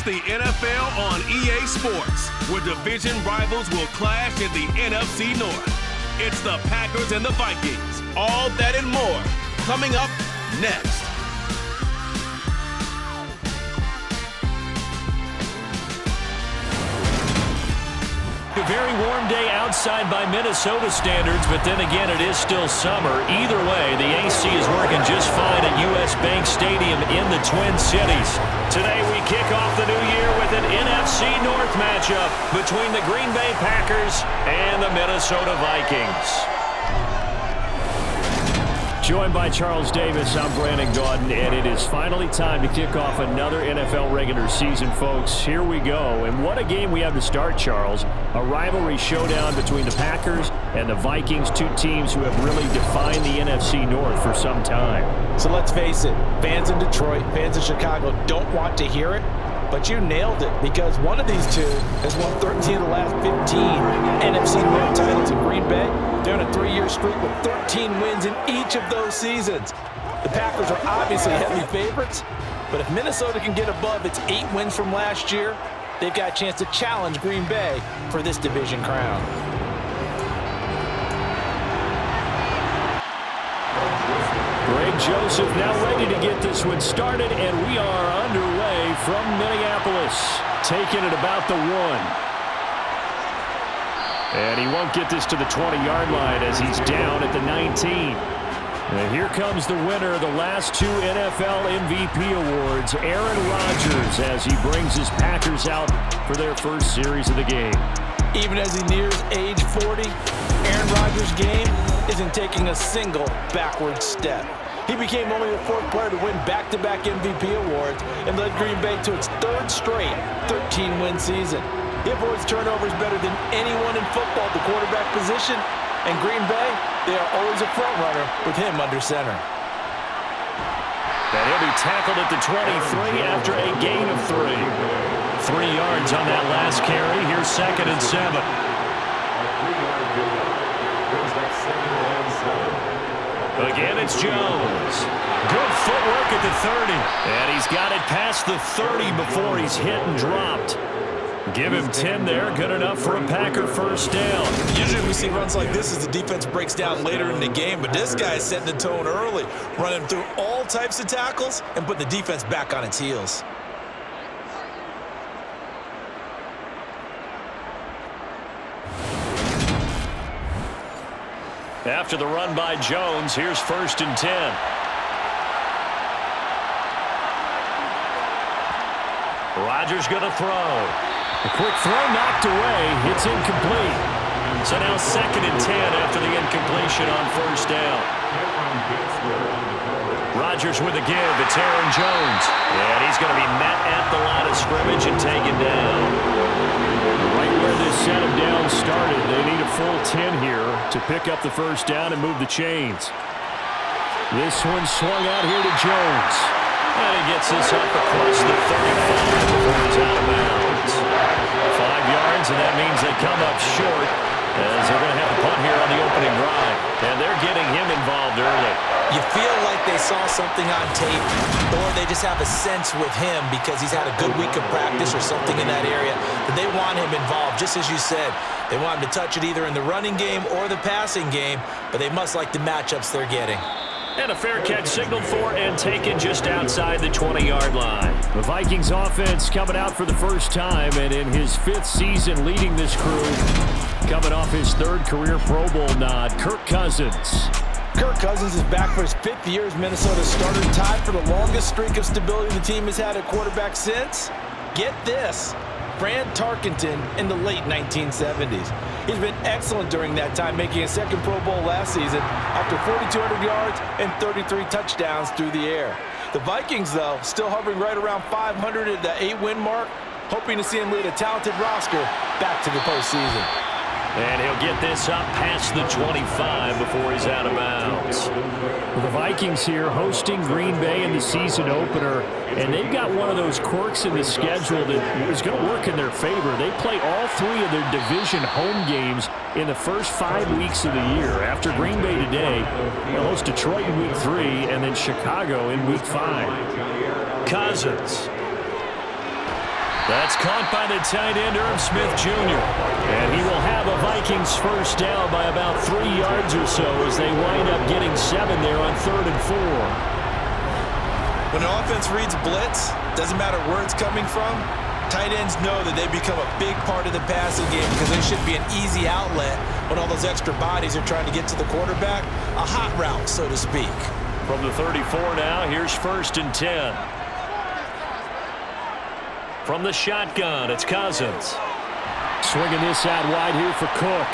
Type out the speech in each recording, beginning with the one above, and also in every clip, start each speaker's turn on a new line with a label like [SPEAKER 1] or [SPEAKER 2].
[SPEAKER 1] the NFL on EA Sports, where division rivals will clash in the NFC North. It's the Packers and the Vikings. All that and more coming up next.
[SPEAKER 2] A very warm day outside by Minnesota standards, but then again, it is still summer. Either way, the AC is working just fine at US Bank Stadium in the Twin Cities. Today, we kick off the new year with an NFC North matchup between the Green Bay Packers and the Minnesota Vikings. Joined by Charles Davis, I'm Brandon Gaudin, and it is finally time to kick off another NFL regular season, folks. Here we go, and what a game we have to start, Charles. A rivalry showdown between the Packers and the Vikings, two teams who have really defined the NFC North for some time.
[SPEAKER 3] So let's face it, fans in Detroit, fans in Chicago don't want to hear it, but you nailed it, because one of these two has won 13 of the last 15 NFC North titles in Green Bay. They're on a 3-year streak with 13 wins in each of those seasons. The Packers are obviously heavy favorites, but if Minnesota can get above its 8 wins from last year, they've got a chance to challenge Green Bay for this division crown.
[SPEAKER 2] Greg Joseph now ready to get this one started, and we are underway from Minneapolis, taking it about the 1. And he won't get this to the 20-yard line as he's down at the 19. And here comes the winner of the last 2 NFL MVP awards, Aaron Rodgers, as he brings his Packers out for their first series of the game.
[SPEAKER 3] Even as he nears age 40, Aaron Rodgers' game isn't taking a single backward step. He became only the 4th player to win back-to-back MVP awards and led Green Bay to its 3rd straight 13-win season. He avoids turnovers better than anyone in football at the quarterback position, and Green Bay, they are always a front runner with him under center.
[SPEAKER 2] And he'll be tackled at the 23 after a gain of 3. 3 yards on that last carry. Here's 2nd and 7. Again, it's Jones. Good footwork at the 30. And he's got it past the 30 before he's hit and dropped. Give him 10 there. Good enough for a Packer first down.
[SPEAKER 4] Usually we see runs like this as the defense breaks down later in the game, but this guy's setting the tone early, running through all types of tackles and putting the defense back on its heels.
[SPEAKER 2] After the run by Jones, here's 1st and 10. Rodgers going to throw. A quick throw knocked away. It's incomplete. So now 2nd and 10 after the incompletion on 1st down. Rodgers with a give. It's Aaron Jones. And he's going to be met at the line of scrimmage and taken down. Right where this set him down started, they need a full 10 here to pick up the first down and move the chains. This one swung out here to Jones. And he gets this up across the 35 before he's out of bounds. 5 yards, and that means they come up short as they're going to have to punt here on the opening drive. And they're getting him involved early.
[SPEAKER 3] You feel like they saw something on tape, or they just have a sense with him because he's had a good week of practice or something in that area, but they want him involved, just as you said. They want him to touch it either in the running game or the passing game, but they must like the matchups they're getting.
[SPEAKER 2] And a fair catch signaled for and taken just outside the 20-yard line. The Vikings offense coming out for the first time, and in his 5th season leading this crew, coming off his 3rd career Pro Bowl nod, Kirk Cousins.
[SPEAKER 3] Kirk Cousins is back for his 5th year as Minnesota's starter, tied for the longest streak of stability the team has had at quarterback since, get this, Fran Tarkenton in the late 1970s. He's been excellent during that time, making a 2nd Pro Bowl last season after 4,200 yards and 33 touchdowns through the air. The Vikings, though, still hovering right around 500 at the 8-win mark, hoping to see him lead a talented roster back to the postseason.
[SPEAKER 2] And he'll get this up past the 25 before he's out of bounds.
[SPEAKER 5] The Vikings here hosting Green Bay in the season opener, and they've got one of those quirks in the schedule that is going to work in their favor. They play all 3 of their division home games in the first 5 weeks of the year. After Green Bay today, they'll host Detroit in week 3 and then Chicago in week 5.
[SPEAKER 2] Cousins.
[SPEAKER 5] That's caught by the tight end, Irv Smith Jr. And he will have a Vikings first down by about 3 yards or so as they wind up getting 7 there on 3rd and 4.
[SPEAKER 4] When an offense reads blitz, doesn't matter where it's coming from, tight ends know that they become a big part of the passing game because they should be an easy outlet when all those extra bodies are trying to get to the quarterback. A hot route, so to speak.
[SPEAKER 5] From the 34 now, here's 1st and 10. From the shotgun, it's Cousins. Swinging this out wide here for Cook.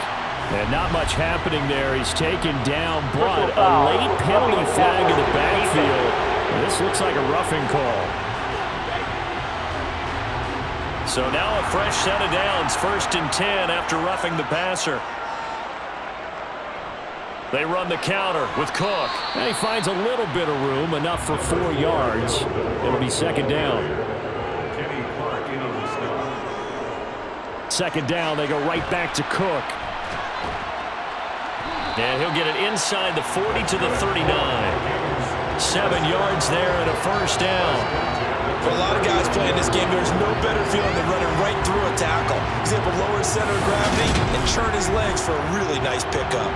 [SPEAKER 5] And not much happening there. He's taken down, but a late penalty flag in the backfield. This looks like a roughing call. So now a fresh set of downs, 1st and 10 after roughing the passer. They run the counter with Cook. And he finds a little bit of room, enough for 4 yards. It'll be 2nd down. 2nd down, they go right back to Cook. And he'll get it inside the 40 to the 39. 7 yards there and a first down.
[SPEAKER 4] For a lot of guys playing this game, there's no better feeling than running right through a tackle. He's able to lower his center of gravity and churn his legs for a really nice pickup.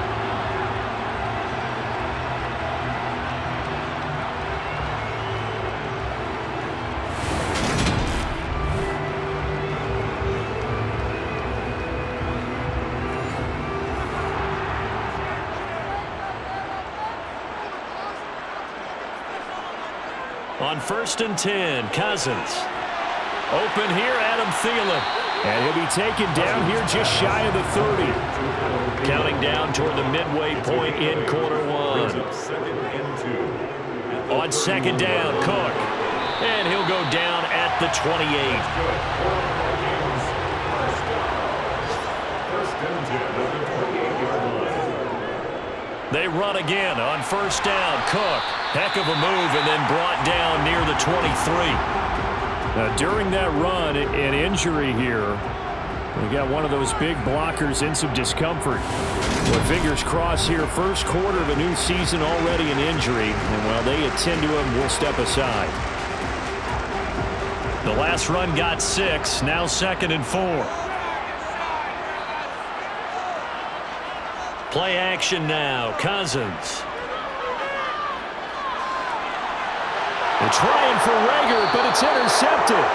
[SPEAKER 5] On 1st and 10, Cousins. Open here, Adam Thielen. And he'll be taken down here just shy of the 30. Counting down toward the midway point in quarter 1. On 2nd down, Cook. And he'll go down at the 28. They run again on 1st down. Cook, heck of a move, and then brought down near the 23. During that run, an injury here. We got one of those big blockers in some discomfort. Well, fingers crossed here. First quarter of a new season, already an injury. And while they attend to him, we'll step aside. The last run got 6. Now 2nd and 4. Play action now. Cousins. They're trying for Rager, but it's intercepted.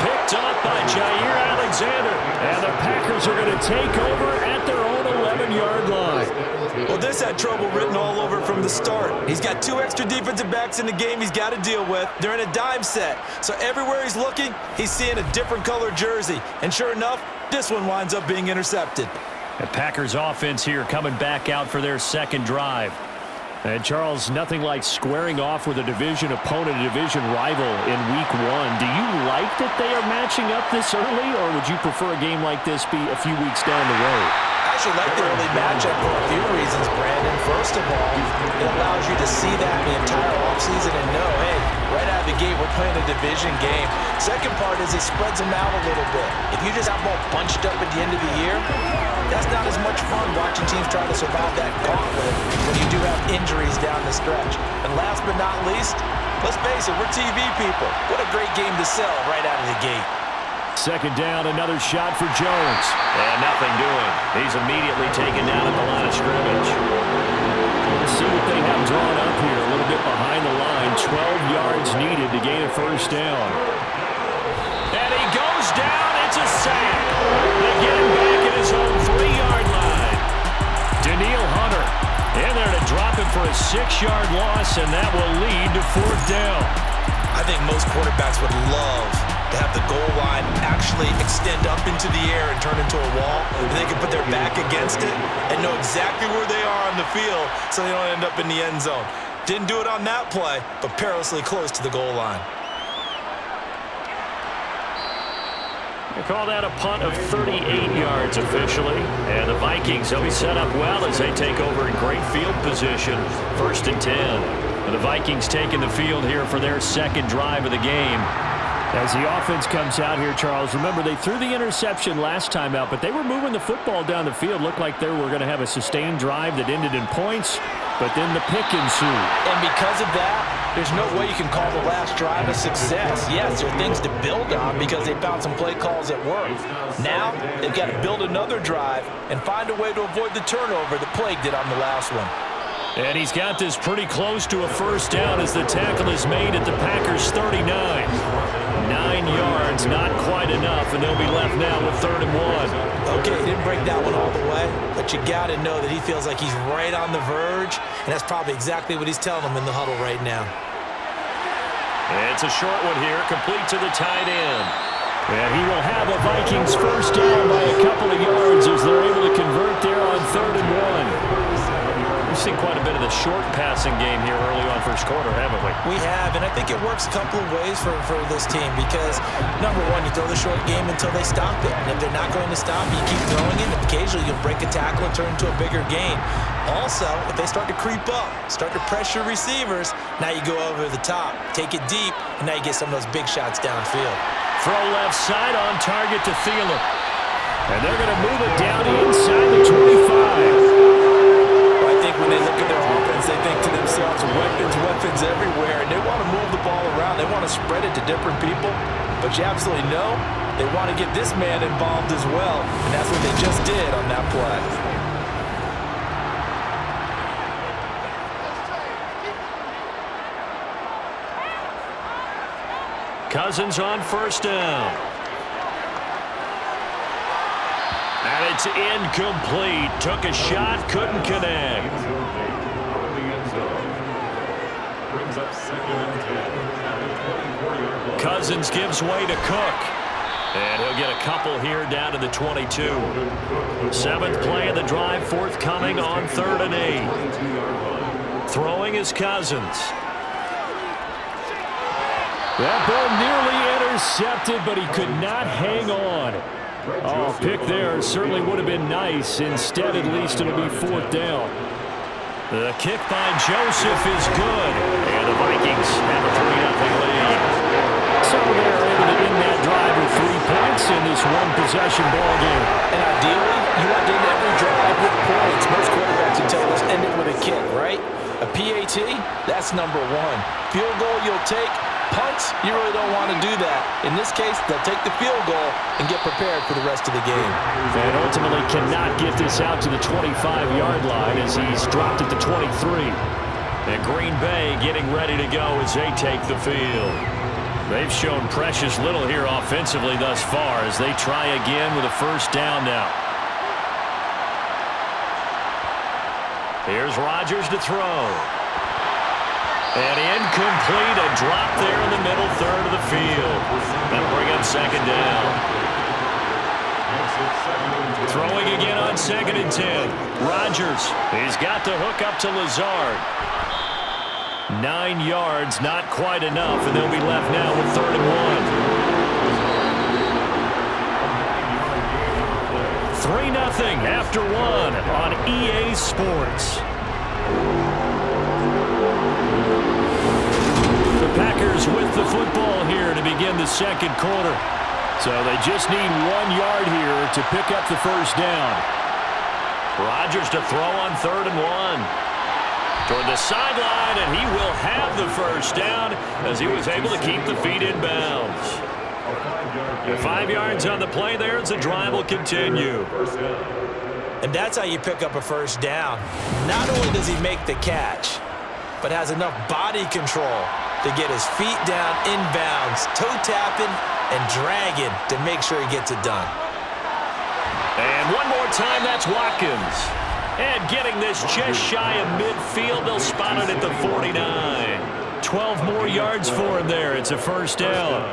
[SPEAKER 5] Picked off by Jair Alexander. And the Packers are going to take over at their own 11-yard line.
[SPEAKER 4] Well, this had trouble written all over from the start. He's got 2 extra defensive backs in the game he's got to deal with. They're in a dime set. So everywhere he's looking, he's seeing a different color jersey. And sure enough, this one winds up being intercepted.
[SPEAKER 5] The Packers offense here coming back out for their 2nd drive. And Charles, nothing like squaring off with a division opponent, a division rival in week 1. Do you like that they are matching up this early, or would you prefer a game like this be a few weeks down the road?
[SPEAKER 3] I actually like the early matchup for a few reasons, Brandon. First of all, it allows you to see that the entire offseason and know, hey, right out of the gate, we're playing a division game. Second part is it spreads them out a little bit. If you just have them all bunched up at the end of the year, that's not as much fun watching teams try to survive that gauntlet when you do have injuries down the stretch. And last but not least, let's face it, we're TV people. What a great game to sell right out of the gate.
[SPEAKER 5] 2nd down, another shot for Jones. And nothing doing. He's immediately taken down at the line of scrimmage. Let's see what they have drawn up here. A little bit behind the line. 12 yards needed to gain a first down. And he goes down. It's a sack. They get him back at his own 3-yard line. Daniil Hunter in there to drop him for a 6-yard loss, and that will lead to 4th down.
[SPEAKER 4] I think most quarterbacks would love to have the goal line actually extend up into the air and turn into a wall, and they can put their back against it and know exactly where they are on the field so they don't end up in the end zone. Didn't do it on that play, but perilously close to the goal line.
[SPEAKER 5] They call that a punt of 38 yards officially. And the Vikings, they'll be set up well as they take over in great field position. 1st and 10. And the Vikings taking the field here for their 2nd drive of the game. As the offense comes out here, Charles, remember they threw the interception last time out, but they were moving the football down the field. Looked like they were going to have a sustained drive that ended in points, but then the pick ensued.
[SPEAKER 3] And because of that, there's no way you can call the last drive a success. Yes, there are things to build on because they found some play calls that work. Now, they've got to build another drive and find a way to avoid the turnover that plagued it on the last one.
[SPEAKER 5] And he's got this pretty close to a first down as the tackle is made at the Packers' 39. 9 yards, not quite enough, and they'll be left now with 3rd and 1.
[SPEAKER 3] Okay, he didn't break that one all the way, but you got to know that he feels like he's right on the verge, and that's probably exactly what he's telling them in the huddle right now.
[SPEAKER 5] It's a short one here, complete to the tight end. And he will have a Vikings first down by a couple of yards as they're able to convert there on 3rd and 1. We've seen quite a bit of the short passing game here early on first quarter, haven't we?
[SPEAKER 3] We have, and I think it works a couple of ways for this team because, number one, you throw the short game until they stop it. And if they're not going to stop it, you keep throwing it. Occasionally, you'll break a tackle and turn into a bigger gain. Also, if they start to creep up, start to pressure receivers, now you go over the top, take it deep, and now you get some of those big shots downfield.
[SPEAKER 5] Throw left side on target to Thielen. And they're going to move it down inside the 25.
[SPEAKER 3] I think when they look at their offense, they think to themselves, weapons everywhere, and they want to move the ball around. They want to spread it to different people, but you absolutely know they want to get this man involved as well, and that's what they just did on that play.
[SPEAKER 5] Cousins on first down. And it's incomplete. Took a shot, couldn't connect. Cousins gives way to Cook. And he'll get a couple here down to the 22. 7th play of the drive forthcoming on 3rd and 8. Throwing is Cousins. That ball nearly intercepted, but he could not hang on. Oh, pick there certainly would have been nice. Instead, at least it'll be 4th down. The kick by Joseph is good. And the Vikings have a 3-0 lead. So they're able to end that drive with 3 points in this one-possession ball game.
[SPEAKER 3] And ideally, you want to end every drive with points. Most quarterbacks would tell us end it with a kick, right? A PAT, that's number 1. Field goal you'll take. Punts, you really don't want to do that. In this case, they'll take the field goal and get prepared for the rest of the game.
[SPEAKER 5] And ultimately cannot get this out to the 25-yard line as he's dropped at the 23. And Green Bay getting ready to go as they take the field. They've shown precious little here offensively thus far as they try again with a first down now. Here's Rodgers to throw. And incomplete, a drop there in the middle third of the field. That'll bring up 2nd down. Throwing again on 2nd and 10. Rodgers, he's got to hook up to Lazard. 9 yards, not quite enough, and they'll be left now with 3rd and 1. 3-0 after 1 on EA Sports. The Packers with the football here to begin the 2nd quarter. So they just need 1 yard here to pick up the first down. Rodgers to throw on 3rd and 1. Toward the sideline, and he will have the first down as he was able to keep the feet in bounds. 5 yards on the play there as the drive will continue.
[SPEAKER 3] And that's how you pick up a first down. Not only does he make the catch, but has enough body control to get his feet down inbounds, toe tapping and dragging to make sure he gets it done.
[SPEAKER 5] And one more time, that's Watkins. And getting this just shy of midfield, they'll spot it at the 49. 12 more yards for him there. It's a first down.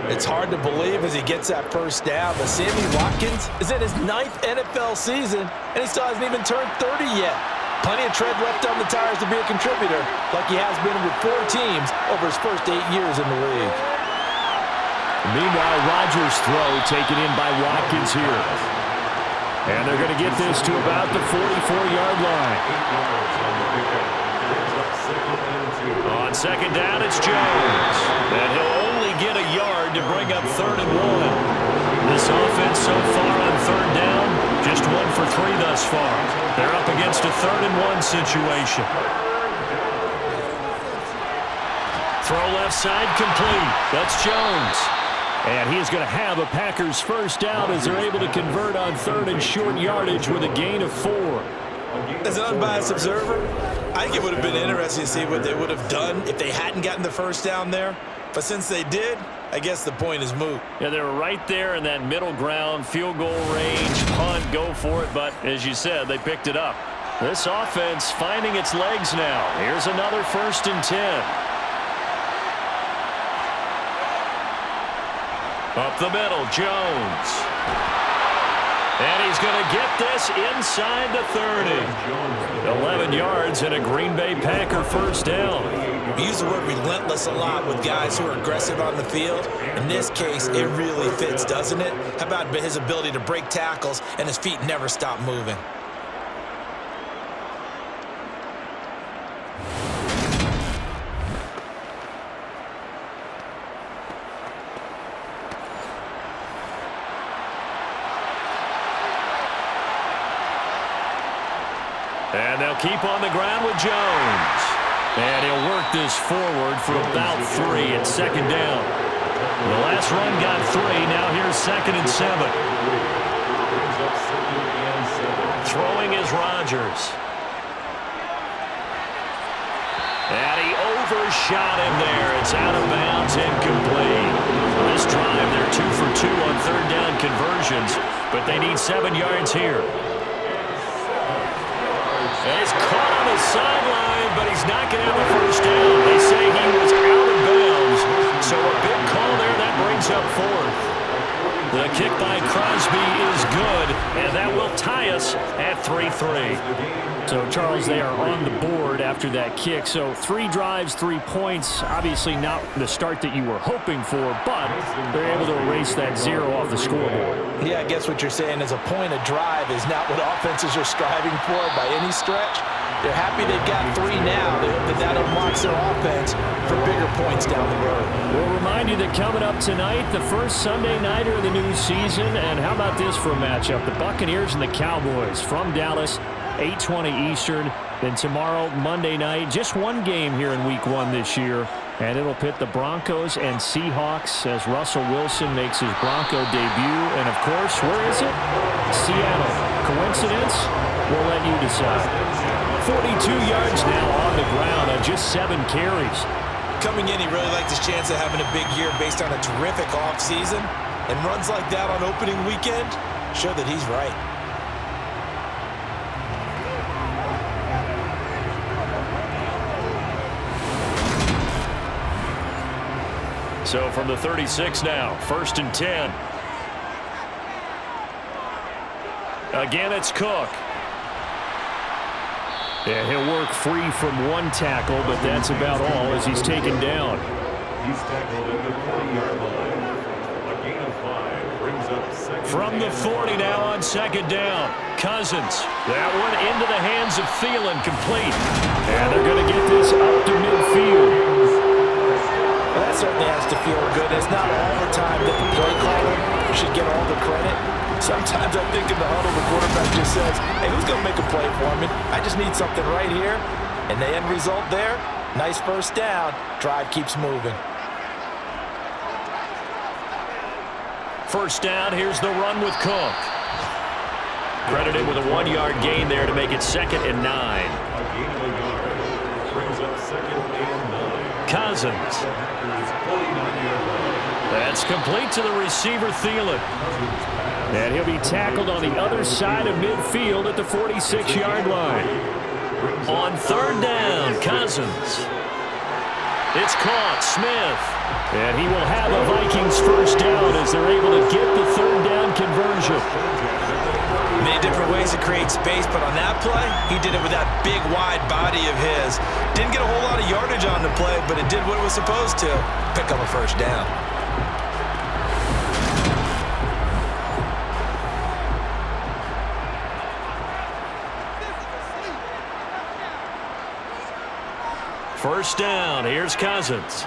[SPEAKER 3] It's hard to believe as he gets that first down, but Sammy Watkins is in his 9th NFL season, and he still hasn't even turned 30 yet. Plenty of tread left on the tires to be a contributor, like he has been with 4 teams over his first 8 years in the league.
[SPEAKER 5] Meanwhile, Rodgers' throw taken in by Watkins here. And they're going to get this to about the 44-yard line. On 2nd down, it's Jones. And he'll only get a yard
[SPEAKER 2] to bring up 3rd and 1. This offense so far on 3rd down, just 1 for 3 thus far. They're up against a 3rd and 1 situation. Throw left side complete. That's Jones. And he's going to have a Packers first down as they're able to convert on 3rd and short yardage with a gain of 4.
[SPEAKER 4] As an unbiased observer, I think it would have been interesting to see what they would have done if they hadn't gotten the first down there. But since they did, I guess the point is moot.
[SPEAKER 2] Yeah, they were right there in that middle ground, field goal range, punt, go for it. But as you said, they picked it up. This offense finding its legs now. Here's another 1st and 10. Up the middle, Jones. And he's going to get this inside the 30. 11 yards and a Green Bay Packer first down.
[SPEAKER 4] We use the word relentless a lot with guys who are aggressive on the field. In this case, it really fits, doesn't it? How about his ability to break tackles and his feet never stop moving?
[SPEAKER 2] And they'll keep on the ground with Jones. And he'll work this forward for about 3 at 2nd down. The last run got 3. Now here's 2nd and 7. Throwing is Rodgers. And he overshot him there. It's out of bounds, incomplete. This drive, they're 2 for 2 on 3rd down conversions, but they need 7 yards here. And he's caught on the sideline, but he's not going to have a first down. They say he was out of bounds, so a big call there. That brings up 4th. The kick by Crosby is good, and that will tie us at 3-3. So, Charles, they are on the board after that kick. So 3 drives, 3 points. Obviously not the start that you were hoping for, but they're able to erase that 0 off the scoreboard.
[SPEAKER 3] Yeah, I guess what you're saying is a point a drive is not what offenses are striving for by any stretch. They're happy they've got 3 now. They hope that unlocks their offense for bigger points down the road.
[SPEAKER 2] We'll remind you that coming up tonight, the first Sunday nighter of the new season. And how about this for a matchup? The Buccaneers and the Cowboys from Dallas, 8:20 Eastern. Then tomorrow, Monday night, just one game here in Week 1 this year. And it'll pit the Broncos and Seahawks as Russell Wilson makes his Bronco debut. And, of course, where is it? Seattle. Coincidence? We'll let you decide. 42 yards now on the ground on just 7 carries.
[SPEAKER 4] Coming in, he really liked his chance of having a big year based on a terrific offseason. And runs like that on opening weekend show that he's right.
[SPEAKER 2] So from the 36 now, 1st and 10. Again, it's Cook. Yeah, he'll work free from 1 tackle, but that's about all as he's taken down.
[SPEAKER 6] He's tackled at the 40-yard line. A gain of 5 brings up 2nd.
[SPEAKER 2] From the 40 now on 2nd down. Cousins. That one into the hands of Thielen, complete. And they're going to get this up to midfield.
[SPEAKER 3] Well, that certainly has to feel good. It's not all the time that the play caller should get all the credit. Sometimes I think in the huddle, the quarterback just says, hey, who's going to make a play for me? I just need something right here. And the end result there, nice first down. Drive keeps moving.
[SPEAKER 2] First down, here's the run with Cook. Credited with a 1-yard gain there to make it 2nd and 9.
[SPEAKER 6] A gain of a yard brings up 2nd and 9.
[SPEAKER 2] Cousins. That's complete to the receiver, Thielen. And he'll be tackled on the other side of midfield at the 46-yard line. On 3rd down, Cousins. It's caught, Smith. And he will have a Vikings first down as they're able to get the 3rd down conversion.
[SPEAKER 4] Many different ways to create space, but on that play, he did it with that big, wide body of his. Didn't get a whole lot of yardage on the play, but it did what it was supposed to. Pick up a first down.
[SPEAKER 2] First down, here's Cousins.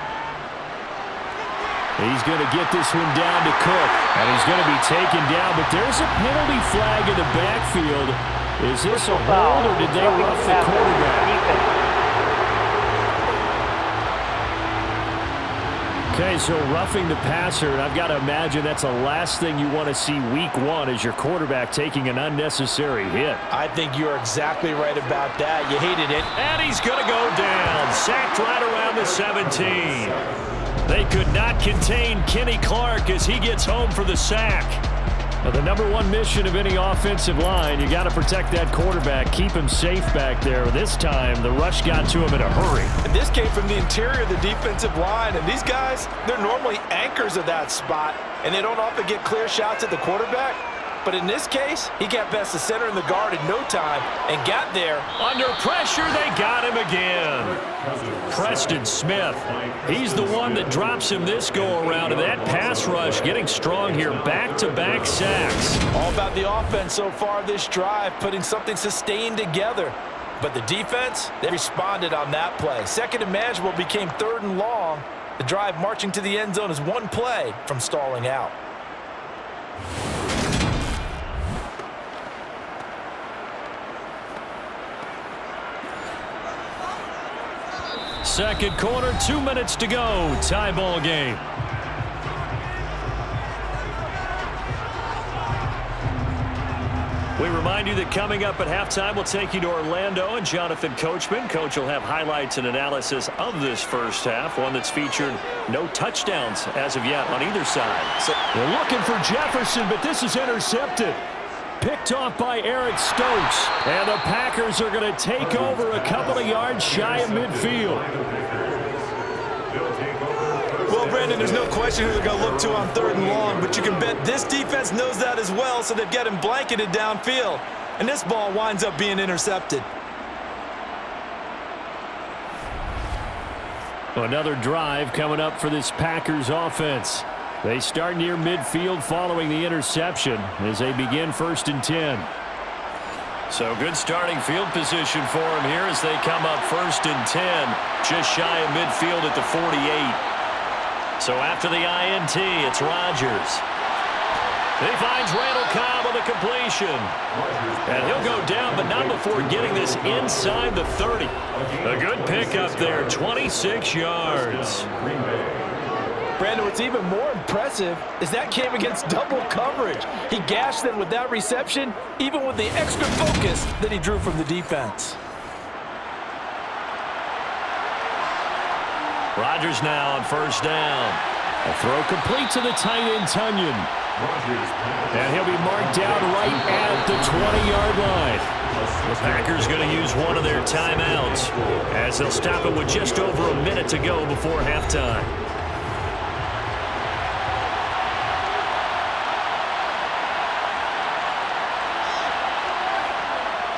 [SPEAKER 5] He's going to get this one down to Cook, and he's going to be taken down, but there's a penalty flag in the backfield. Is this a hold, or did they rough the quarterback? Okay, so roughing the passer, and I've got to imagine that's the last thing you want to see week one is your quarterback taking an unnecessary hit.
[SPEAKER 3] I think you're exactly right about that. You hated it.
[SPEAKER 5] And he's going to go down, sacked right around the 17. They could not contain Kenny Clark as he gets home for the sack. Now, the number one mission of any offensive line, you got to protect that quarterback, keep him safe back there. This time, the rush got to him in a hurry.
[SPEAKER 3] And this came from the interior of the defensive line, and these guys, they're normally anchors of that spot, and they don't often get clear shots at the quarterback. But in this case, he got past the center and the guard in no time and got there.
[SPEAKER 5] Under pressure, they got him again. Preston Smith, he's the one that drops him this go-around, and that pass rush getting strong here, back-to-back sacks.
[SPEAKER 3] All about the offense so far this drive, putting something sustained together. But the defense, they responded on that play. Second and manageable became third and long. The drive marching to the end zone is one play from stalling out.
[SPEAKER 5] Second quarter, 2 minutes to go. Tie ball game. We remind you that coming up at halftime, we'll take you to Orlando and Jonathan Coachman. Coach will have highlights and analysis of this first half, one that's featured no touchdowns as of yet on either side. So they're looking for Jefferson, but this is intercepted. Picked off by Eric Stokes. And the Packers are going to take over a couple of yards shy of midfield.
[SPEAKER 4] Well, Brandon, there's no question who they're going to look to on third and long, but you can bet this defense knows that as well, so they've got him blanketed downfield. And this ball winds up being intercepted.
[SPEAKER 5] Another drive coming up for this Packers offense. They start near midfield following the interception as they begin 1st and 10. So good starting field position for them here as they come up 1st and 10, just shy of midfield at the 48. So after the INT, it's Rodgers. He finds Randall Cobb on the completion. And he'll go down, but not before getting this inside the 30. A good pickup there, 26 yards.
[SPEAKER 3] Brandon, what's even more impressive is that came against double coverage. He gashed them with that reception, even with the extra focus that he drew from the defense.
[SPEAKER 5] Rodgers now on 1st down. A throw complete to the tight end, Tunyon. And he'll be marked down right at the 20-yard line. The Packers going to use one of their timeouts as they'll stop it with just over a minute to go before halftime.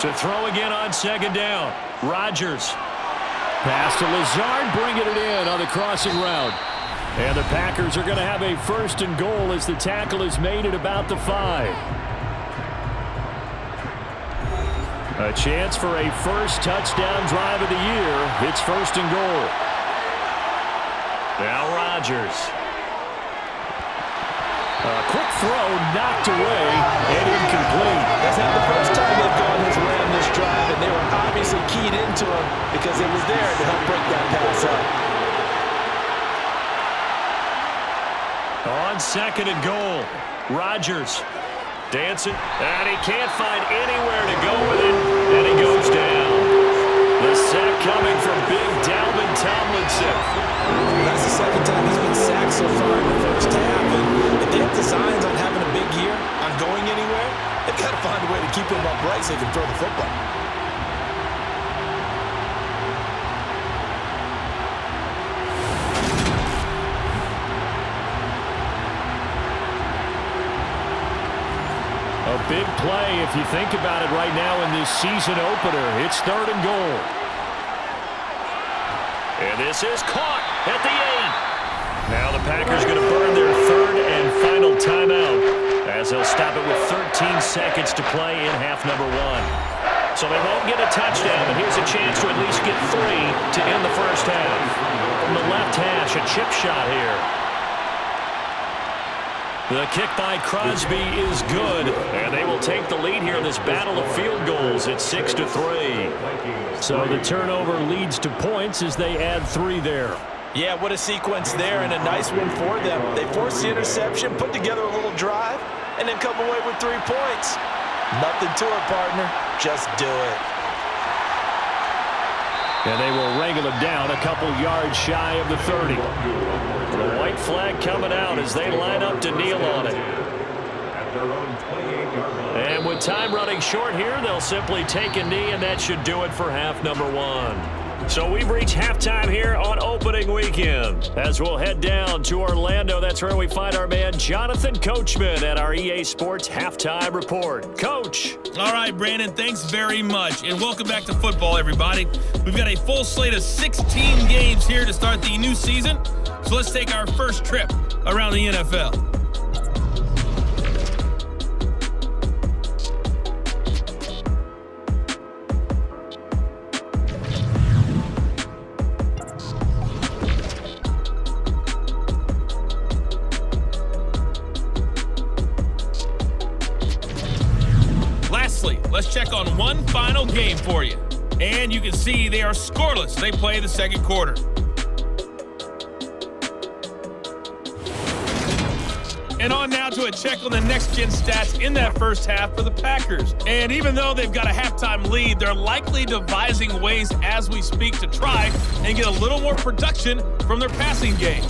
[SPEAKER 5] To throw again on 2nd down. Rodgers. Pass to Lazard, bringing it in on the crossing route. And the Packers are going to have a 1st and goal as the tackle is made at about the 5. A chance for a first touchdown drive of the year. It's 1st and goal. Now Rodgers. A quick throw knocked away and incomplete.
[SPEAKER 3] That's not the first time they've gone his way on this drive, and they were obviously keyed into him because they were there to help break that pass up.
[SPEAKER 5] On 2nd and goal, Rodgers dancing, and he can't find anywhere to go with it, and he goes down. The sack coming from big Dalvin Tomlinson.
[SPEAKER 3] That's the 2nd time he's been sacked so far in the first half, and if they have designs on having a big year, on going anywhere, they've got to find a way to keep him upright so they can throw the football.
[SPEAKER 5] A big play if you think about it right now in this season opener. It's 3rd and goal. And this is caught at the 8. Now the Packers going to burn their 3rd and final timeout as they'll stop it with 13 seconds to play in half number 1. So they won't get a touchdown, but here's a chance to at least get 3 to end the first half. From the left hash, a chip shot here.
[SPEAKER 2] The kick by Crosby is good, and they will take the lead here in this battle of field goals at 6-3.
[SPEAKER 5] So the turnover leads to points as they add 3 there.
[SPEAKER 3] Yeah, what a sequence there, and a nice one for them. They force the interception, put together a little drive, and then come away with 3 points. Nothing to it, partner. Just do it.
[SPEAKER 5] And they will wrangle him down a couple yards shy of the 30.
[SPEAKER 2] The white flag coming out as they line up to kneel on it. And with time running short here, they'll simply take a knee, and that should do it for half number 1. So we've reached halftime here on opening weekend. As we'll head down to Orlando, that's where we find our man Jonathan Coachman at our EA Sports Halftime Report. Coach.
[SPEAKER 7] All right, Brandon, thanks very much. And welcome back to football, everybody. We've got a full slate of 16 games here to start the new season. So let's take our first trip around the NFL. Let's check on one final game for you. And you can see they are scoreless. They play the second quarter. And on now to a check on the next-gen stats in that first half for the Packers. And even though they've got a halftime lead, they're likely devising ways as we speak to try and get a little more production from their passing game.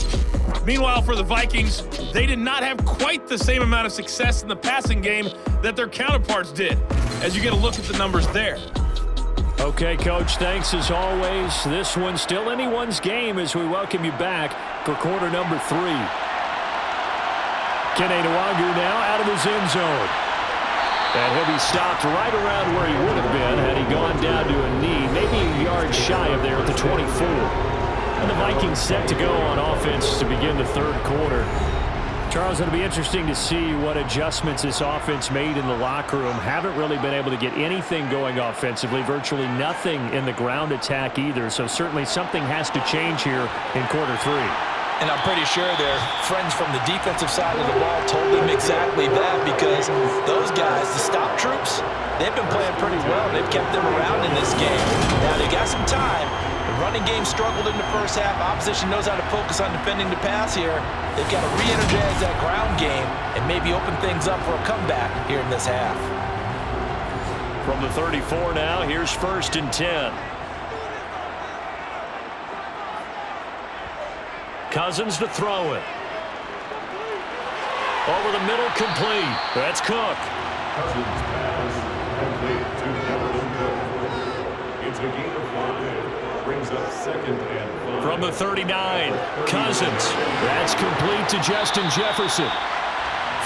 [SPEAKER 7] Meanwhile, for the Vikings, they did not have quite the same amount of success in the passing game that their counterparts did, as you get a look at the numbers there.
[SPEAKER 5] Okay, Coach, thanks as always. This one's still anyone's game as we welcome you back for quarter number 3. Kene Nwangwu now out of his end zone. And he'll be stopped right around where he would have been had he gone down to a knee, maybe a yard shy of there at the 24. And the Vikings set to go on offense to begin the third quarter. Charles, it'll be interesting to see what adjustments this offense made in the locker room. Haven't really been able to get anything going offensively, virtually nothing in the ground attack either. So certainly something has to change here in quarter 3.
[SPEAKER 3] And I'm pretty sure their friends from the defensive side of the ball told them exactly that, because those guys, the stop troops, they've been playing pretty well. They've kept them around in this game. Now, they got some time. The running game struggled in the first half. Opposition knows how to focus on defending the pass here. They've got to re-energize that ground game and maybe open things up for a comeback here in this half.
[SPEAKER 2] From the 34 now, here's 1st and 10. Cousins to throw it. Over the middle, complete. That's Cook.
[SPEAKER 6] Cousins pass complete to Dalvin Cook. It's a gain of 5. Brings up 2nd and 5.
[SPEAKER 2] From the 39, Cousins. That's complete to Justin Jefferson.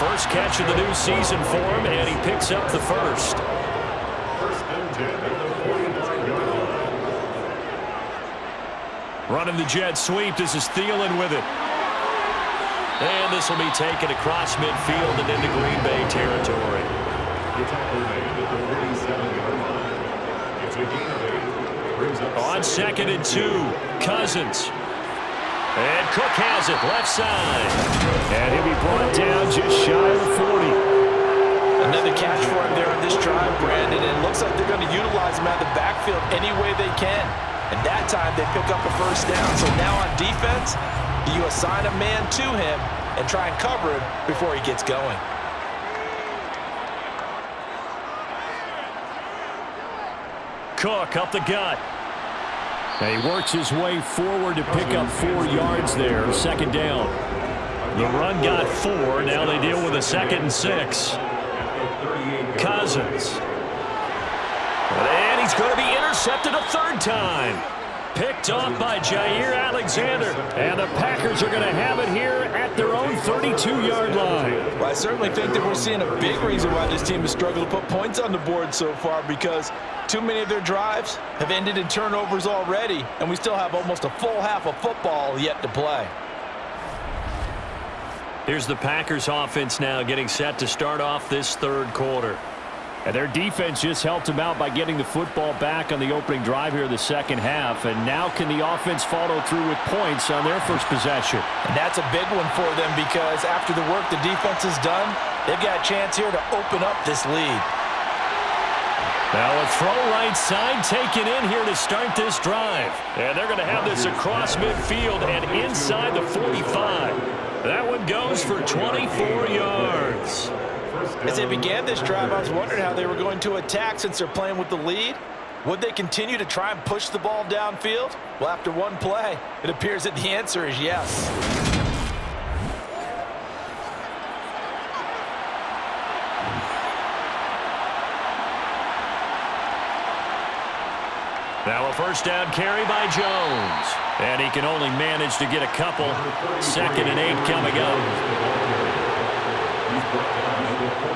[SPEAKER 2] First catch of the new season for him, and he picks up the first.
[SPEAKER 6] 1st and 10 at the 45-yard line.
[SPEAKER 2] Running the jet sweep. This is Thielen with it. And this will be taken across midfield and into Green Bay territory.
[SPEAKER 6] The tackle made at the 47-yard line. It's a gain of 8. Brings up
[SPEAKER 2] On 2nd and 2, Cousins. And Cook has it, left side.
[SPEAKER 5] And he'll be brought down just shy of the 40.
[SPEAKER 3] Another catch for him there on this drive, Brandon. And it looks like they're going to utilize him out of the backfield any way they can. And that time they pick up a first down. So now on defense, you assign a man to him and try and cover him before he gets going.
[SPEAKER 2] Cook up the gut.
[SPEAKER 5] And he works his way forward to pick up 4 yards there. 2nd down.
[SPEAKER 2] The run got 4. Now they deal with a 2nd and 6. Cousins. And he's going to be intercepted a 3rd time. Picked off by Jair Alexander. And the Packers are going to have it here at their own 32-yard line.
[SPEAKER 3] Well, I certainly think that we're seeing a big reason why this team has struggled to put points on the board so far, because too many of their drives have ended in turnovers already, and we still have almost a full half of football yet to play.
[SPEAKER 2] Here's the Packers offense now getting set to start off this third quarter.
[SPEAKER 5] And their defense just helped them out by getting the football back on the opening drive here in the second half. And now can the offense follow through with points on their first possession?
[SPEAKER 3] And that's a big one for them because after the work the defense has done, they've got a chance here to open up this lead.
[SPEAKER 5] Now a throw right side taken in here to start this drive. And they're going to have this across midfield and inside the 45. That one goes for 24 yards.
[SPEAKER 3] As they began this drive, I was wondering how they were going to attack since they're playing with the lead. Would they continue to try and push the ball downfield? Well, after one play, it appears that the answer is yes.
[SPEAKER 5] Now a first down carry by Jones. And he can only manage to get a couple. 2nd and 8 coming up.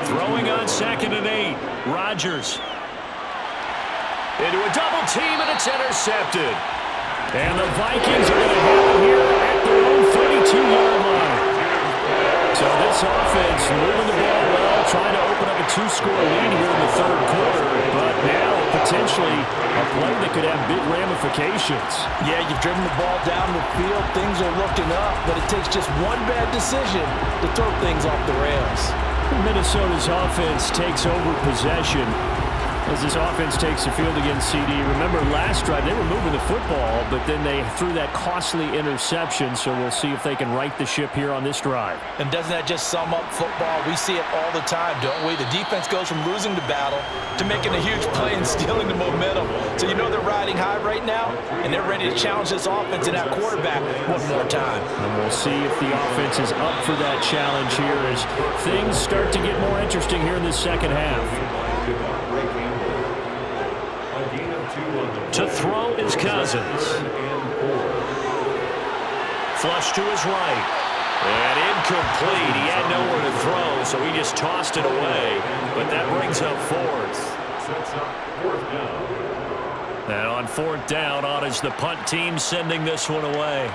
[SPEAKER 5] Throwing on 2nd and 8. Rodgers. Into a double team, and it's intercepted. And the Vikings are going to have it here at their own 32-yard line. So this offense moving the ball well, trying to open up a 2-score lead here in the third quarter. But now potentially a play that could have big ramifications.
[SPEAKER 3] Yeah, you've driven the ball down the field. Things are looking up, but it takes just one bad decision to throw things off the rails.
[SPEAKER 5] Minnesota's offense takes over possession as this offense takes the field against CD. Remember last drive, they were moving the football, but then they threw that costly interception, so we'll see if they can right the ship here on this drive.
[SPEAKER 3] And doesn't that just sum up football? We see it all the time, don't we? The defense goes from losing the battle to making a huge play and stealing the momentum. So you know they're riding high right now, and they're ready to challenge this offense and that quarterback one more time.
[SPEAKER 5] And we'll see if the offense is up for that challenge here as things start to get more interesting here in the second half. To throw is Cousins. Flush to his right. And incomplete. He had nowhere to throw, so he just tossed it away. But that brings up 4th. And on 4th down, on is the punt team sending this one away.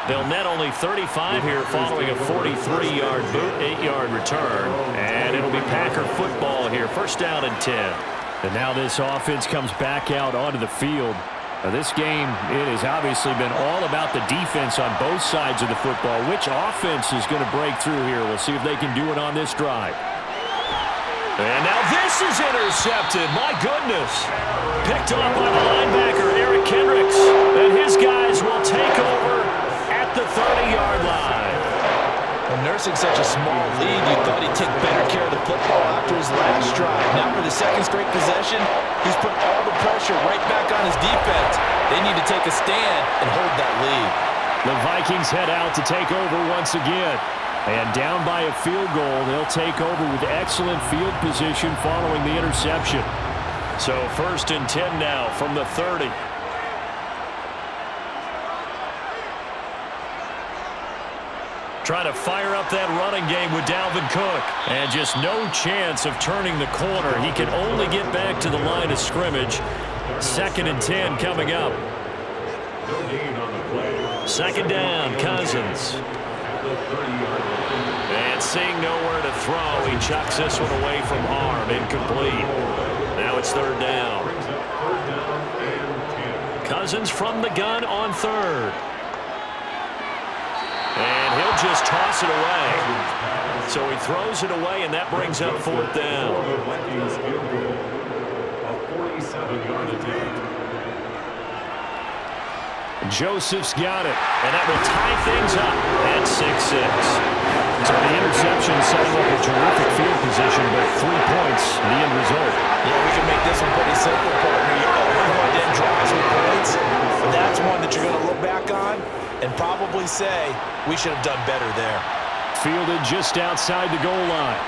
[SPEAKER 5] They'll net only 35 here following a 43-yard boot, 8-yard return. And it'll be Packer football here. First down and 10. And now this offense comes back out onto the field. Now this game, it has obviously been all about the defense on both sides of the football. Which offense is going to break through here? We'll see if they can do it on this drive. And now this is intercepted. My goodness. Picked off by the linebacker, Eric Kendricks. And his guys will take over at the 30-yard line.
[SPEAKER 3] Well, nursing such a small lead, you thought he'd take better care of the football after his last drive. Now for the second straight possession, he's put all the pressure right back on his defense. They need to take a stand and hold that lead.
[SPEAKER 5] The Vikings head out to take over once again. And down by a field goal, they'll take over with excellent field position following the interception. So 1st and 10 now from the 30. Trying to fire up that running game with Dalvin Cook. And just no chance of turning the corner. He can only get back to the line of scrimmage. 2nd and 10 coming up. 2nd down, Cousins. And seeing nowhere to throw, he chucks this one away from harm. Incomplete. Now it's 3rd down. Cousins from the gun on 3rd. And he'll just toss it away. So he throws it away, and that brings up 4th down. Joseph's got it, and that will tie things up at 6-6. So the interception setting up a terrific field position, but 3 points, the end result.
[SPEAKER 3] Yeah, we can make this one pretty simple, partner. You always want to drive some points. That's one that you're going to look back on and probably say, we should have done better there.
[SPEAKER 5] Fielded just outside the goal line.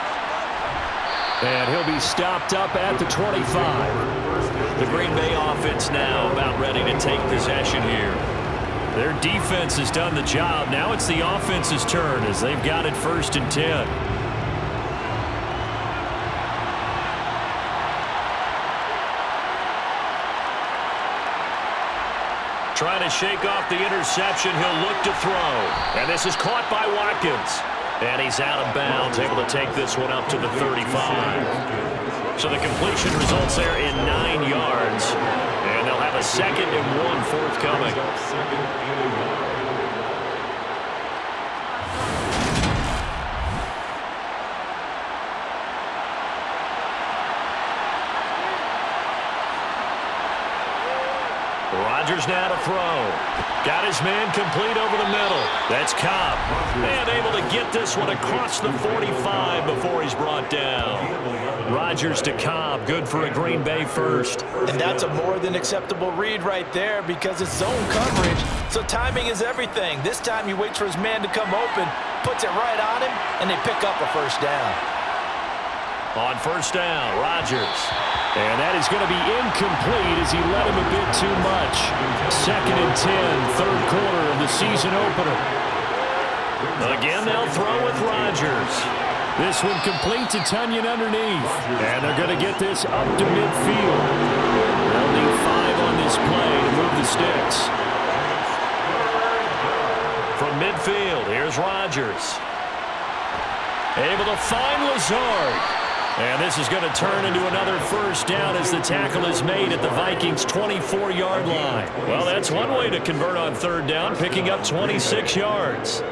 [SPEAKER 5] And he'll be stopped up at the 25. The Green Bay offense now about ready to take possession here. Their defense has done the job. Now it's the offense's turn as they've got it 1st and 10. Trying to shake off the interception. He'll look to throw. And this is caught by Watkins.
[SPEAKER 2] And he's out of bounds, able to take this one up to the 35. So the completion results there in 9 yards. And they'll have a 2nd and 1 forthcoming. Rodgers now to throw. Got his man complete over the middle. That's Cobb. And able to get this one across the 45 before he's brought down. Rodgers to Cobb. Good for a Green Bay first.
[SPEAKER 3] And that's a more than acceptable read right there because it's zone coverage. So timing is everything. This time he waits for his man to come open, puts it right on him, and they pick up a first down.
[SPEAKER 2] On first down, Rodgers. And that is going to be incomplete as he led him a bit too much. 2nd and 10, 3rd quarter of the season opener. Again, they'll throw with Rodgers. This one complete to Tunyon underneath. And they're going to get this up to midfield. They'll need 5 on this play to move the sticks. From midfield, here's Rodgers. Able to find Lazard. And this is going to turn into another first down as the tackle is made at the Vikings' 24-yard line. Well, that's one way to convert on 3rd down, picking up 26 yards.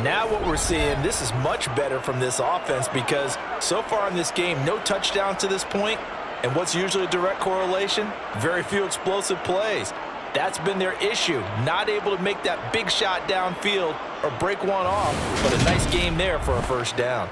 [SPEAKER 3] Now what we're seeing, this is much better from this offense because so far in this game, no touchdown to this point. And what's usually a direct correlation? Very few explosive plays. That's been their issue, not able to make that big shot downfield or break one off, but a nice game there for a first down.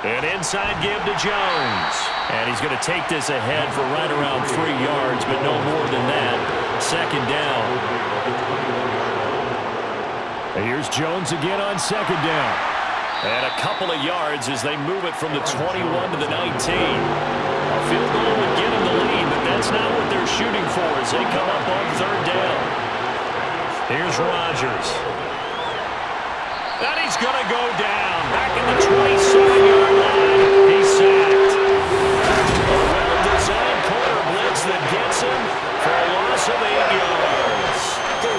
[SPEAKER 2] An inside give to Jones. And he's going to take this ahead for right around 3 yards, but no more than that. 2nd down. And here's Jones again on 2nd down. And a couple of yards as they move it from the 21 to the 19. A field goal would get him the lead, but that's not what they're shooting for as they come up on 3rd down. Here's Rodgers. And he's going to go down. Back in the 27-yard line. He's sacked. A well-designed corner blitz that gets him for a loss of 8 yards.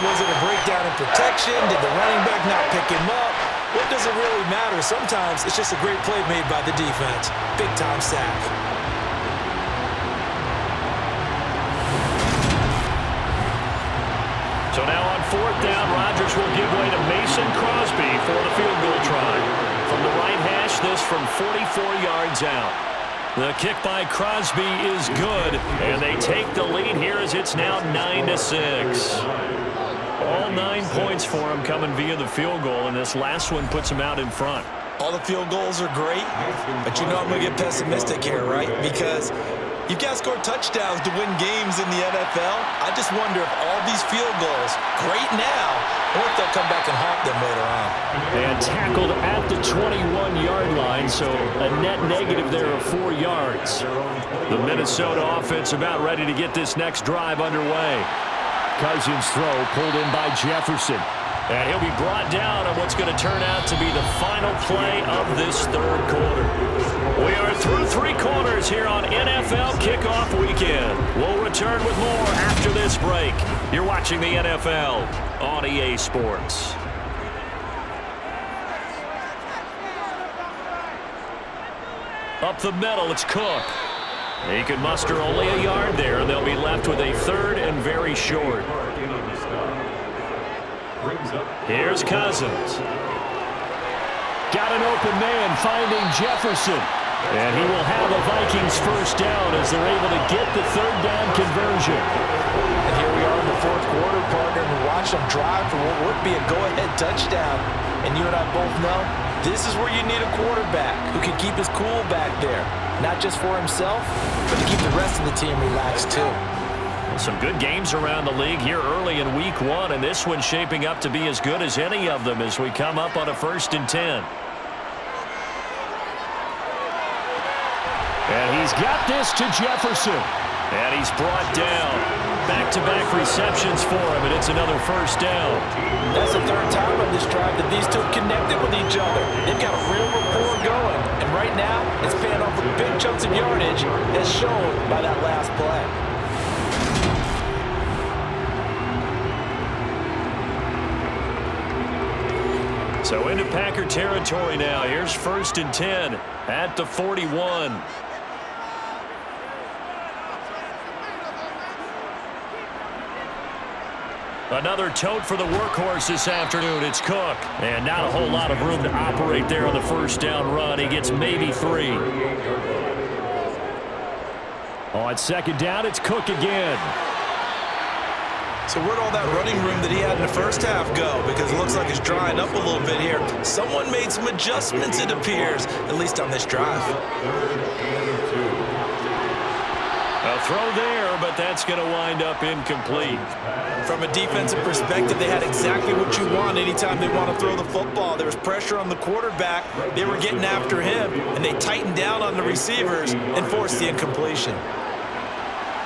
[SPEAKER 3] Was it a breakdown in protection? Did the running back not pick him up? What does it really matter? Sometimes it's just a great play made by the defense. Big-time sack.
[SPEAKER 2] So now on 4th down, Rodgers will give way to Mason Crosby for the field goal try. From the right hash, this from 44 yards out. The kick by Crosby is good, and they take the lead here as it's now 9-6. All 9 points for him coming via the field goal, and this last one puts him out in front.
[SPEAKER 4] All the field goals are great, but you know I'm going to get pessimistic here, right? Because you've got to score touchdowns to win games in the NFL. I just wonder if all these field goals, great now, or if they'll come back and haunt them later on.
[SPEAKER 2] And tackled at the 21-yard line, so a net negative there of 4 yards. The Minnesota offense about ready to get this next drive underway. Cousins' throw pulled in by Jefferson. And he'll be brought down on what's going to turn out to be the final play of this 3rd quarter. We are through 3 quarters here on NFL Kickoff Weekend. We'll return with more after this break. You're watching the NFL on EA Sports. Up the middle, it's Cook. He can muster only a yard there, and they'll be left with a 3rd and very short. Here's Cousins. Got an open man finding Jefferson. And he will have a Vikings first down as they're able to get the 3rd down conversion.
[SPEAKER 3] And here we are in the 4th quarter, partner, and watch them drive for what would be a go-ahead touchdown. And you and I both know this is where you need a quarterback who can keep his cool back there. Not just for himself, but to keep the rest of the team relaxed too.
[SPEAKER 2] Some good games around the league here early in week 1, and this one's shaping up to be as good as any of them as we come up on a 1st and 10. And he's got this to Jefferson. And he's brought down.
[SPEAKER 5] back-to-back receptions for him, and it's another first down.
[SPEAKER 3] That's the third time on this drive that these two have connected with each other. They've got a real rapport going, and right now it's paying off with big chunks of yardage as shown by that last play.
[SPEAKER 5] So into Packer territory now. Here's 1st and 10 at the 41. Another tote for the workhorse this afternoon. It's Cook. And not a whole lot of room to operate there on the first down run. He gets maybe 3. On 2nd down, it's Cook again.
[SPEAKER 4] So where'd all that running room that he had in the first half go? Because it looks like it's drying up a little bit here. Someone made some adjustments, it appears, at least on this drive.
[SPEAKER 5] A throw there, but that's going to wind up incomplete.
[SPEAKER 4] From a defensive perspective, they had exactly what you want anytime they want to throw the football. There was pressure on the quarterback. They were getting after him, and they tightened down on the receivers and forced the incompletion.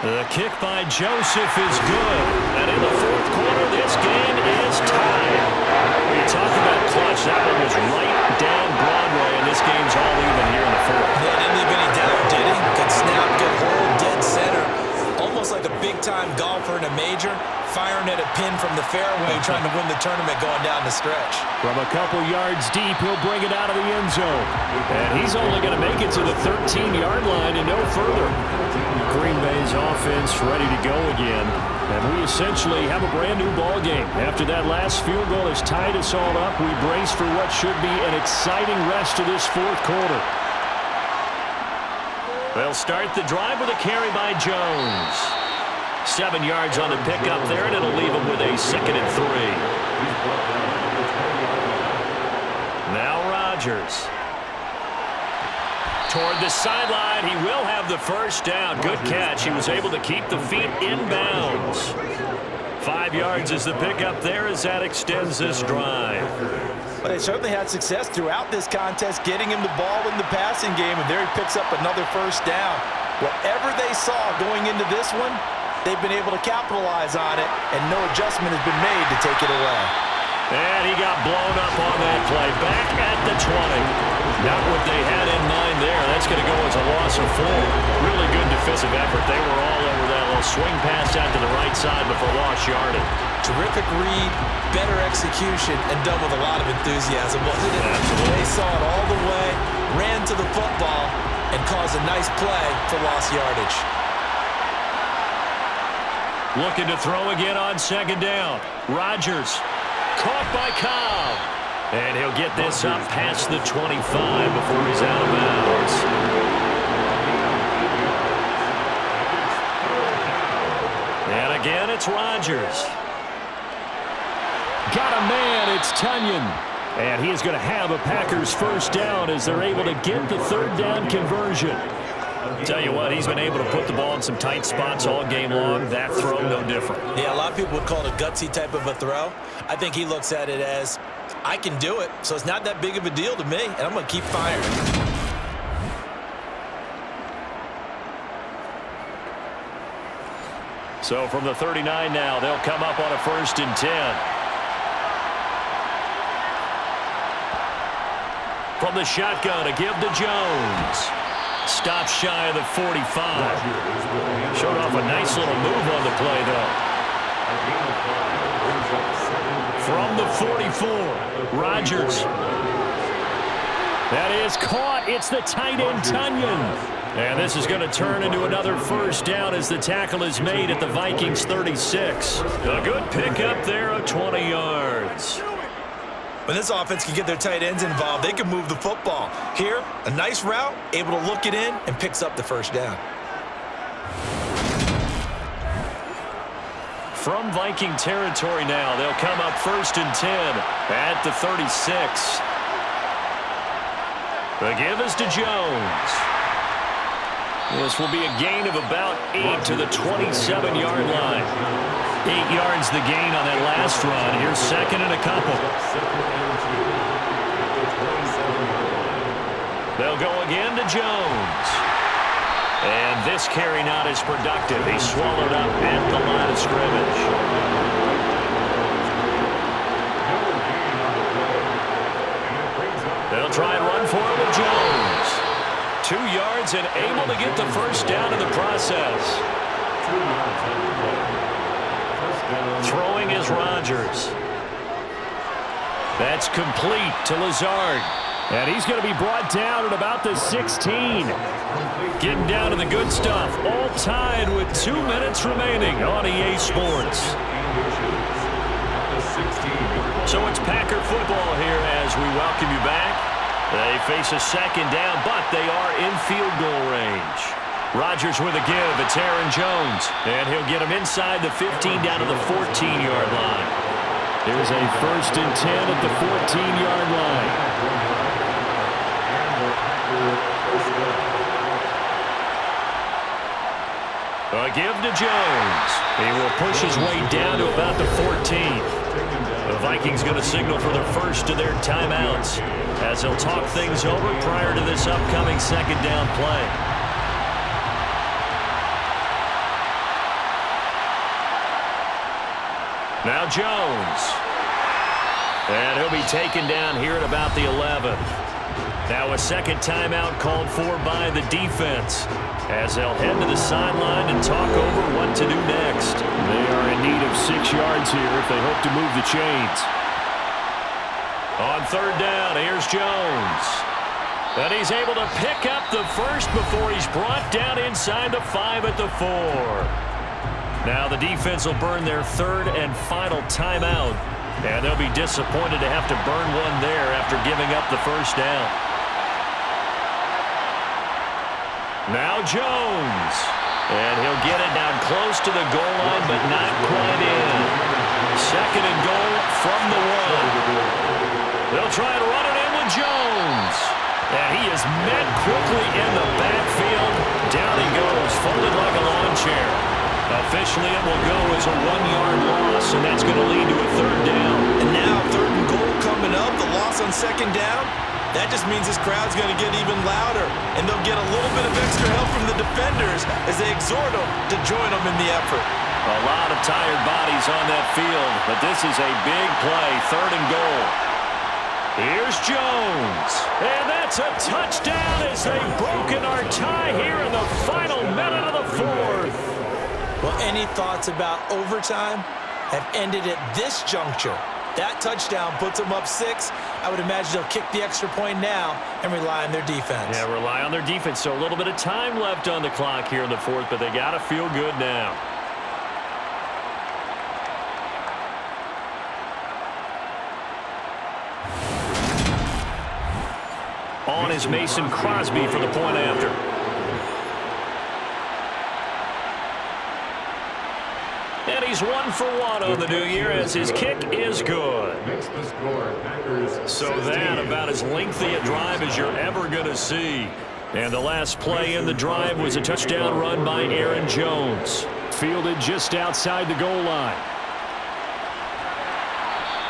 [SPEAKER 5] The kick by Joseph is good. And in the 4th quarter, this game is tied. When you talk about clutch, that one was right down Broadway, and this game's all even here in the 4th.
[SPEAKER 4] Yeah, didn't leave any doubt, did he? Good snap, good hold, dead center. Almost like a big-time golfer in a major, firing at a pin from the fairway, trying to win the tournament going down the stretch.
[SPEAKER 5] From a couple yards deep, he'll bring it out of the end zone. And he's only going to make it to the 13-yard line and no further. Green Bay's offense ready to go again. And we essentially have a brand-new ball game. After that last field goal has tied us all up, we brace for what should be an exciting rest of this 4th quarter. They'll start the drive with a carry by Jones. 7 yards on the pickup there, and it'll leave him with a 2nd and 3. Now Rodgers. Toward the sideline, he will have the first down. Good catch. He was able to keep the feet in bounds. 5 yards is the pickup there as that extends this drive.
[SPEAKER 3] But they certainly had success throughout this contest, getting him the ball in the passing game, and there he picks up another first down. Whatever they saw going into this one, they've been able to capitalize on it, and no adjustment has been made to take it away.
[SPEAKER 5] And he got blown up on that play. Back at the 20. Not what they had in mind there. That's going to go as a loss of 4. Really good defensive effort. They were all over that little swing pass out to the right side before lost yardage.
[SPEAKER 4] Terrific read, better execution, and done with a lot of enthusiasm, wasn't it?
[SPEAKER 5] Absolutely.
[SPEAKER 4] They saw it all the way, ran to the football, and caused a nice play for lost yardage.
[SPEAKER 5] Looking to throw again on 2nd down. Rodgers. Caught by Cobb. And he'll get this up past the 25 before he's out of bounds. And again, it's Rodgers. Got a man, it's Tunyon. And he is going to have a Packers first down as they're able to get the 3rd down conversion. Tell you what, he's been able to put the ball in some tight spots all game long. That throw, no different.
[SPEAKER 4] Yeah, a lot of people would call it a gutsy type of a throw. I think he looks at it as, I can do it, so it's not that big of a deal to me, and I'm going to keep firing.
[SPEAKER 5] So from the 39 now, they'll come up on a 1st and 10. From the shotgun, a give to Jones. Stops shy of the 45. Showed off a nice little move on the play, though. From the 44, Rodgers. That is caught. It's the tight end, Tunyon. And this is going to turn into another first down as the tackle is made at the Vikings 36. A good pickup there of 20 yards.
[SPEAKER 4] When this offense can get their tight ends involved, they can move the football. Here, a nice route, able to look it in, and picks up the first down.
[SPEAKER 5] From Viking territory now, they'll come up 1st and 10 at the 36. The give is to Jones. This will be a gain of about 8 to the 27-yard line. 8 yards the gain on that last run. Here's 2nd and a couple. They'll go again to Jones.
[SPEAKER 2] And this carry not as productive. He's swallowed up at the line of scrimmage. They'll try and run for it with Jones. 2 yards and able to get the first down in the process. Throwing is Rodgers. That's complete to Lazard.
[SPEAKER 5] And he's going to be brought down at about the 16.
[SPEAKER 2] Getting down to the good stuff. All tied with 2 minutes remaining on EA Sports. So it's Packer football here as we welcome you back. They face a second down, but they are in field goal range. Rodgers with a give. It's Aaron Jones. And he'll get him inside the 15 down to the 14-yard line.
[SPEAKER 5] There's a 1st and 10 at the 14-yard line.
[SPEAKER 2] A give to Jones. He will push his way down to about the 14. The Vikings going to signal for the first of their timeouts as they'll talk things over prior to this upcoming second down play. Now Jones. And he'll be taken down here at about the 11. Now a second timeout called for by the defense as they'll head to the sideline and talk over what to do next.
[SPEAKER 5] They are in need of 6 yards here if they hope to move the chains.
[SPEAKER 2] On third down, here's Jones. And he's able to pick up the first before he's brought down inside the 5 at the 4. Now the defense will burn their third and final timeout. And they'll be disappointed to have to burn one there after giving up the first down. Now Jones. And he'll get it down close to the goal line, but not quite in. Second and goal from the 1. They'll try and run it in with Jones. And he is met quickly in the backfield. Down he goes, folded like a lawn chair. Officially, it will go as a 1-yard loss, and that's going to lead to a third down.
[SPEAKER 4] And now, third and goal coming up, the loss on second down. That just means this crowd's going to get even louder, and they'll get a little bit of extra help from the defenders as they exhort them to join them in the effort.
[SPEAKER 2] A lot of tired bodies on that field, but this is a big play, third and goal. Here's Jones, and that's a touchdown as they've broken our tie here in the final minute of the fourth.
[SPEAKER 4] Well, any thoughts about overtime have ended at this juncture. That touchdown puts them up 6. I would imagine they'll kick the extra point now and rely on their defense.
[SPEAKER 2] Yeah, rely on their defense. So a little bit of time left on the clock here in the fourth, but they got to feel good now. On is Mason Crosby for the point after. And he's 1 for 1 on the new year as his kick is good. So that about as lengthy a drive as you're ever going to see. And the last play in the drive was a touchdown run by Aaron Jones.
[SPEAKER 5] Fielded just outside the goal line.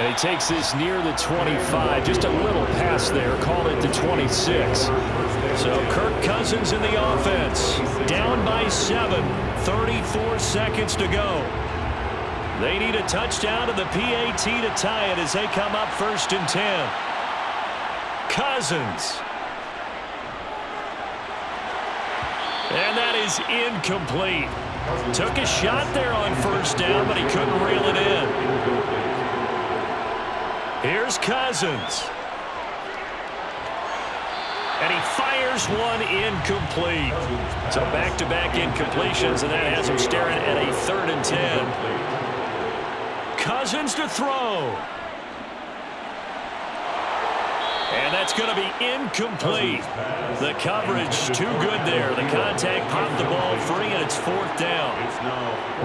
[SPEAKER 5] And he takes this near the 25. Just a little pass there. Call it the 26.
[SPEAKER 2] So Kirk Cousins in the offense. Down by 7. 34 seconds to go. They need a touchdown to the PAT to tie it as they come up 1st and 10. Cousins. And that is incomplete. Took a shot there on 1st down, but he couldn't reel it in. Here's Cousins. And he fires one incomplete. So back-to-back incompletions, and that has him staring at a 3rd and 10. Cousins to throw. And that's going to be incomplete. The coverage too good there. The contact popped the ball free, and it's 4th down.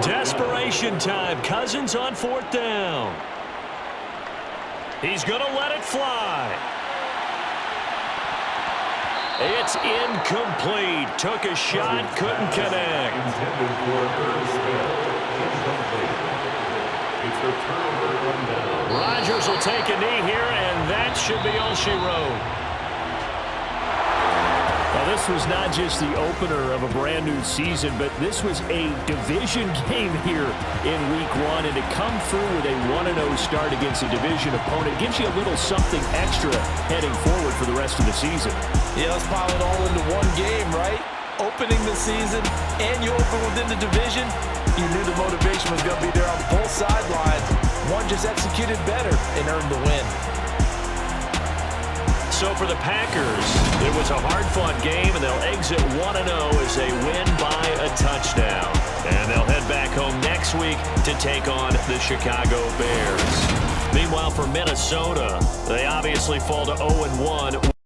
[SPEAKER 2] Desperation time. Cousins on 4th down. He's going to let it fly. It's incomplete. Took a shot, couldn't connect. Rodgers will take a knee here, and that should be all she wrote. Well,
[SPEAKER 5] this was not just the opener of a brand new season, but this was a division game here in week 1. And to come through with a 1-0 start against a division opponent gives you a little something extra heading forward for the rest of the season.
[SPEAKER 3] Yeah, let's pile it all into one game, right? Opening the season, and you open within the division. You knew the motivation was going to be there on both sidelines. One just executed better and earned the win.
[SPEAKER 2] So for the Packers, it was a hard-fought game, and they'll exit 1-0 as they win by a touchdown. And they'll head back home next week to take on the Chicago Bears. Meanwhile, for Minnesota, they obviously fall to 0-1.